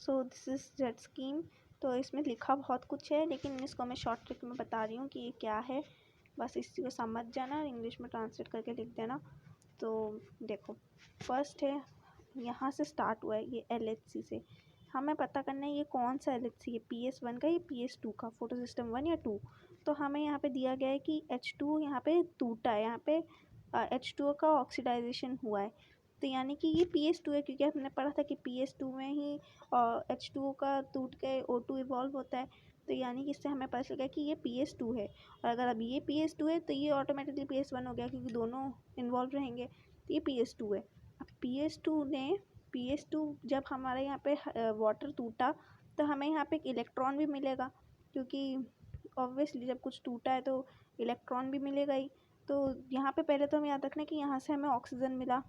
So this is jet scheme. तो इसमें लिखा बहुत कुछ है, लेकिन इसको मैं शॉर्ट ट्रिक में बता रही हूँ कि ये क्या है। बस इसी को समझ जाना, इंग्लिश में ट्रांसलेट करके लिख देना। तो देखो, फर्स्ट है, यहाँ से स्टार्ट हुआ है ये LHC से। हमें पता करना है ये कौन सा LHC है, PS1 का या PS2 का, फोटो सिस्टम 1 या 2। तो हमें यहाँ पे दिया गया है कि H2 यहाँ पे टूटा है, यहाँ पे H2O का ऑक्सीडाइजेशन हुआ है। तो यानी कि ये PS2 है, क्योंकि हमने पढ़ा था कि PS2 में ही H2O का टूट के O2 इवॉल्व होता है। तो यानी कि इससे हमें पता चल गया कि ये PS2 है। और अगर अब ये PS2 है तो ये ऑटोमेटिकली PS1 हो गया, क्योंकि दोनों इन्वॉल्व रहेंगे। तो ये PS2 है। अब PS2 जब हमारे यहाँ पे वाटर टूटा तो हमें यहाँ पे एक इलेक्ट्रॉन भी मिलेगा, क्योंकि ऑब्वियसली जब कुछ टूटा है तो इलेक्ट्रॉन भी मिलेगा ही। तो यहाँ पे पहले तो हमें याद रखना है कि यहाँ से हमें ऑक्सीजन मिला,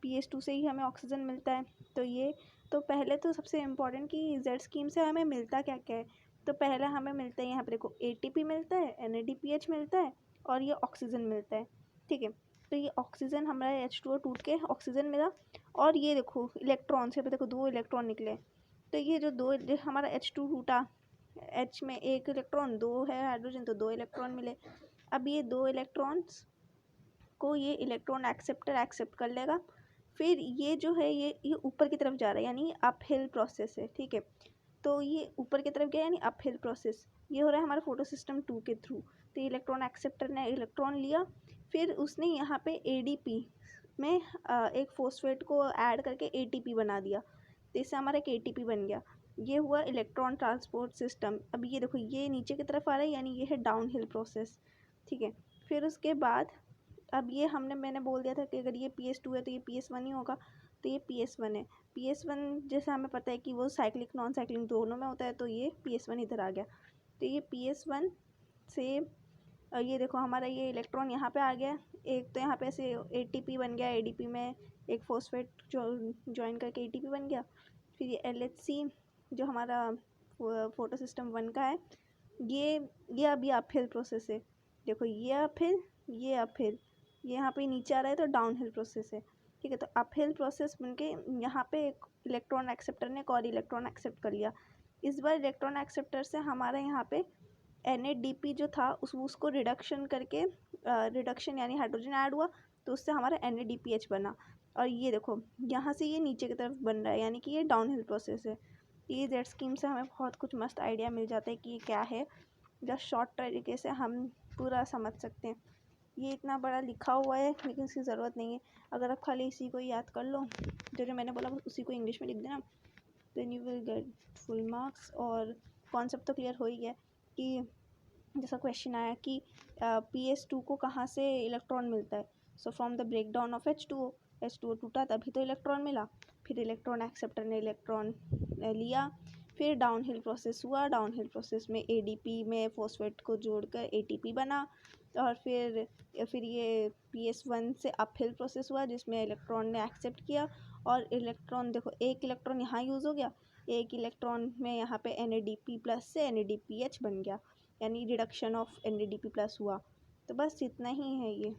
PS2 से ही हमें ऑक्सीजन मिलता है। तो ये तो पहले तो सबसे इम्पोर्टेंट कि जेड स्कीम से हमें मिलता क्या क्या है। तो पहला हमें मिलता है, यहाँ पे देखो, ATP मिलता है, NADPH मिलता है, और ये ऑक्सीजन मिलता है। ठीक है, तो ये ऑक्सीजन हमारा H2O टूट के ऑक्सीजन मिला। और ये देखो इलेक्ट्रॉन से, देखो 2 इलेक्ट्रॉन निकले। तो ये जो हमारा H2 टूटा, H में 1 इलेक्ट्रॉन, 2 है हाइड्रोजन, तो 2 इलेक्ट्रॉन मिले। अब ये 2 इलेक्ट्रॉन्स को ये इलेक्ट्रॉन एक्सेप्टर एक्सेप्ट कर लेगा। फिर ये जो है ये ऊपर की तरफ जा रहा है, यानी अप हिल प्रोसेस है। ठीक है, तो ये ऊपर की तरफ गया यानी अप हिल प्रोसेस। ये हो रहा है हमारा फोटो सिस्टम 2 के थ्रू। तो इलेक्ट्रॉन एक्सेप्टर ने इलेक्ट्रॉन लिया, फिर उसने यहाँ पे ADP में एक फॉस्फेट को ऐड करके ATP बना दिया। तो इससे हमारा एक ATP बन गया। ये हुआ इलेक्ट्रॉन ट्रांसपोर्ट सिस्टम। अब ये देखो ये नीचे की तरफ आ रहा है, यानी ये है डाउन हिल प्रोसेस। ठीक है, फिर उसके बाद अब ये मैंने बोल दिया था कि अगर ये PS2 है तो ये PS1 ही होगा। तो ये PS1 है। PS1 जैसे हमें पता है कि वो साइक्लिक नॉन साइक्लिक दोनों में होता है, तो ये PS1 इधर आ गया। तो ये PS1 से ये देखो हमारा ये इलेक्ट्रॉन यहाँ पे आ गया। एक तो यहाँ पे ऐसे ATP बन गया, ADP में एक फॉस्फेट ज्वाइन करके ATP बन गया। फिर ये LHC जो हमारा फोटो सिस्टम 1 का है, ये अभी अपहिल प्रोसेस है। देखो ये अपहिल, ये अपहिल, ये यहाँ पे नीचे आ रहा है, तो डाउन हिल प्रोसेस है। ठीक है, तो अपहिल प्रोसेस बनके यहाँ पे एक इलेक्ट्रॉन एक्सेप्टर ने एक और इलेक्ट्रॉन एक्सेप्ट कर लिया। इस बार इलेक्ट्रॉन एक्सेप्टर से हमारे यहाँ पे NADP जो था उसको रिडक्शन करके, रिडक्शन यानी हाइड्रोजन ऐड हुआ, तो उससे हमारा NADPH बना। और ये देखो यहाँ से ये नीचे की तरफ बन रहा है, यानी कि ये डाउन हिल प्रोसेस है। ये जेड स्कीम से हमें बहुत कुछ मस्त आइडिया मिल जाता है कि ये क्या है। जस्ट शॉर्ट तरीके से हम पूरा समझ सकते हैं। ये इतना बड़ा लिखा हुआ है, लेकिन इसकी ज़रूरत नहीं है। अगर आप खाली इसी को याद कर लो, जो मैंने बोला उसी को इंग्लिश में लिख देना, then you will get full marks. और कॉन्सेप्ट तो क्लियर हो ही गया कि जैसा क्वेश्चन आया कि PS2 को कहाँ से इलेक्ट्रॉन मिलता है। So from the break down of H2O टूटा तभी तो इलेक्ट्रॉन मिला। फिर इलेक्ट्रॉन एक्सेप्टर ने इलेक्ट्रॉन लिया, फिर डाउन हिल प्रोसेस हुआ। डाउन हिल प्रोसेस में ADP में फॉस्फेट को जोड़कर ATP बना। और फिर ये PS1 से अपहिल प्रोसेस हुआ, जिसमें इलेक्ट्रॉन ने एक्सेप्ट किया। और इलेक्ट्रॉन देखो, एक इलेक्ट्रॉन यहाँ यूज़ हो गया, एक इलेक्ट्रॉन में यहाँ पे NADP प्लस से NADPH बन गया, यानी रिडक्शन ऑफ NADP प्लस हुआ। तो बस इतना ही है ये।